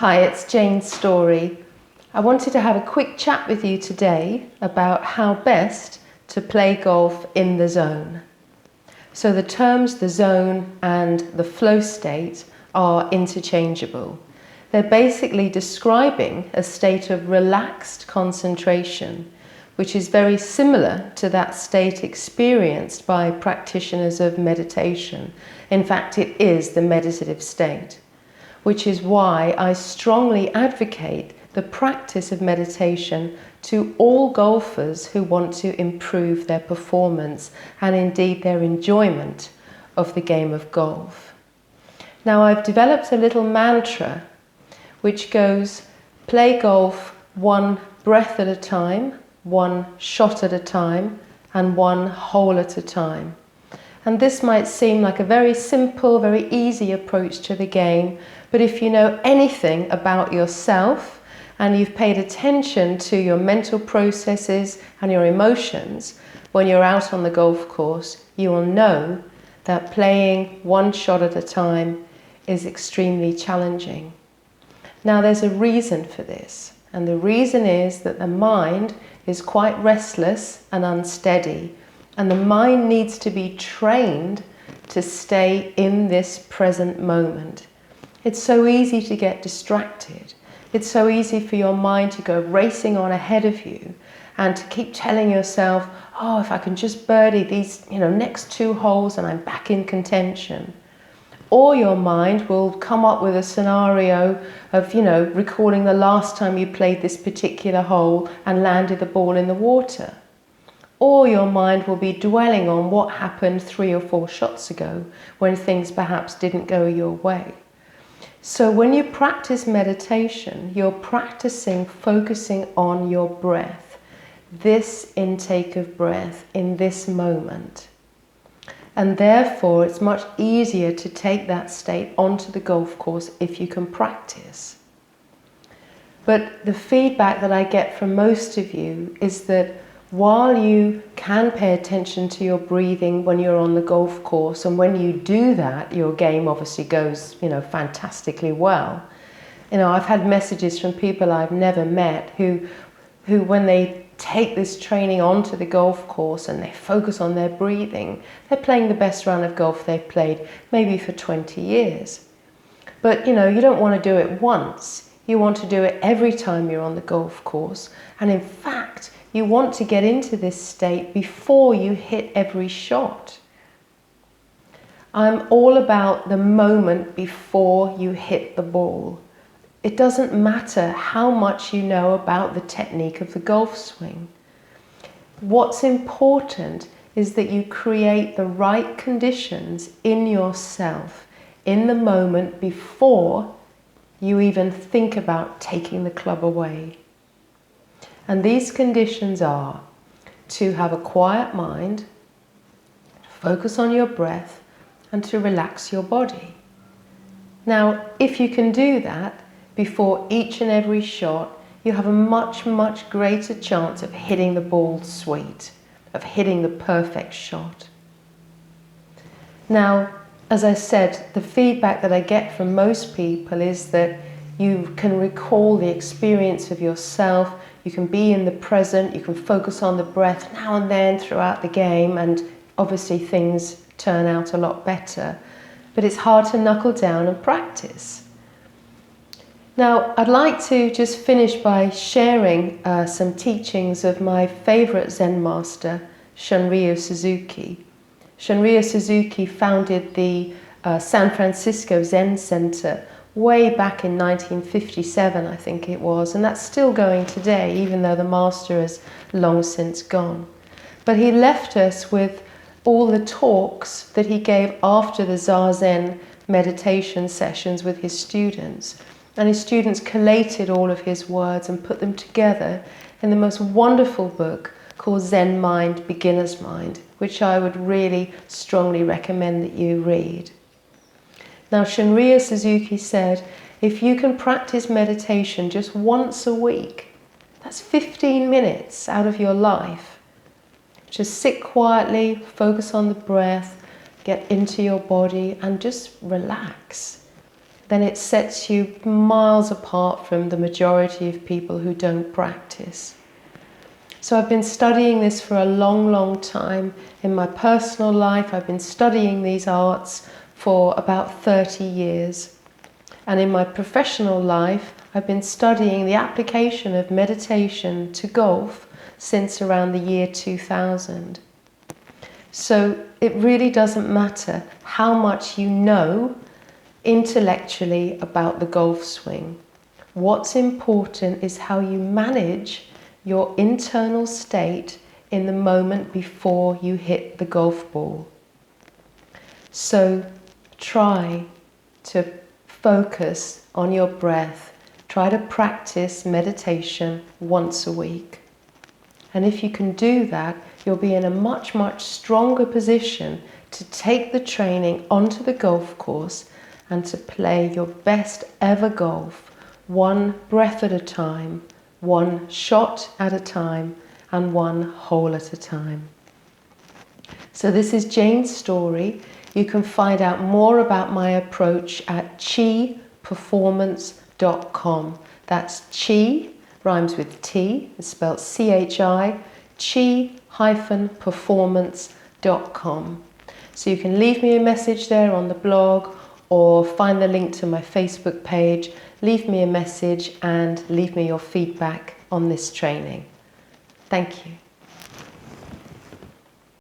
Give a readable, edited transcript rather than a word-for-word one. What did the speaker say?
Hi, it's Jane Story. I wanted to have a quick chat with you today about how best to play golf in the zone. So the terms the zone and the flow state are interchangeable. They're basically describing a state of relaxed concentration, which is very similar to that state experienced by practitioners of meditation. In fact, it is the meditative state, which is why I strongly advocate the practice of meditation to all golfers who want to improve their performance and indeed their enjoyment of the game of golf. Now, I've developed a little mantra which goes, play golf one breath at a time, one shot at a time, and one hole at a time. And this might seem like a very simple, very easy approach to the game, but if you know anything about yourself and you've paid attention to your mental processes and your emotions when you're out on the golf course, you will know that playing one shot at a time is extremely challenging. Now, there's a reason for this, and the reason is that the mind is quite restless and unsteady. And the mind needs to be trained to stay in this present moment. It's so easy to get distracted. It's so easy for your mind to go racing on ahead of you and to keep telling yourself, oh, if I can just birdie these, next two holes and I'm back in contention. Or your mind will come up with a scenario of, recalling the last time you played this particular hole and landed the ball in the water. Or your mind will be dwelling on what happened 3 or 4 shots ago when things perhaps didn't go your way. So when you practice meditation, you're practicing focusing on your breath, this intake of breath in this moment. And therefore, it's much easier to take that state onto the golf course if you can practice. But the feedback that I get from most of you is that while you can pay attention to your breathing when you're on the golf course, and when you do that, your game obviously goes, fantastically well. I've had messages from people I've never met who when they take this training onto the golf course and they focus on their breathing, they're playing the best round of golf they've played maybe for 20 years. But, you don't want to do it once. You want to do it every time you're on the golf course. And in fact, you want to get into this state before you hit every shot. I'm all about the moment before you hit the ball. It doesn't matter how much you know about the technique of the golf swing. What's important is that you create the right conditions in yourself in the moment before you even think about taking the club away. And these conditions are to have a quiet mind, focus on your breath, and to relax your body. Now, if you can do that before each and every shot, you have a much, much greater chance of hitting the ball sweet, of hitting the perfect shot. Now, as I said, the feedback that I get from most people is that you can recall the experience of yourself, you can be in the present, you can focus on the breath now and then throughout the game, and obviously things turn out a lot better. But it's hard to knuckle down and practice. Now, I'd like to just finish by sharing some teachings of my favorite Zen master, Shunryu Suzuki. Shunryu Suzuki founded the San Francisco Zen Center way back in 1957, I think it was, and that's still going today, even though the master has long since gone. But he left us with all the talks that he gave after the Zazen meditation sessions with his students. And his students collated all of his words and put them together in the most wonderful book called Zen Mind, Beginner's Mind, which I would really strongly recommend that you read. Now, Shunryu Suzuki said, if you can practice meditation just once a week, that's 15 minutes out of your life. Just sit quietly, focus on the breath, get into your body and just relax. then it sets you miles apart from the majority of people who don't practice. So I've been studying this for a long, long time. In my personal life, I've been studying these arts for about 30 years. And in my professional life, I've been studying the application of meditation to golf since around the year 2000. So it really doesn't matter how much you know intellectually about the golf swing. What's important is how you manage your internal state in the moment before you hit the golf ball. So try to focus on your breath. Try to practice meditation once a week. And if you can do that, you'll be in a much, much stronger position to take the training onto the golf course and to play your best ever golf, one breath at a time, one shot at a time, and one hole at a time. So this is Jane's story. You can find out more about my approach at chiperformance.com. That's chi, rhymes with T, it's spelled C-H-I, chi-performance.com. So you can leave me a message there on the blog or find the link to my Facebook page, leave me a message and leave me your feedback on this training. Thank you.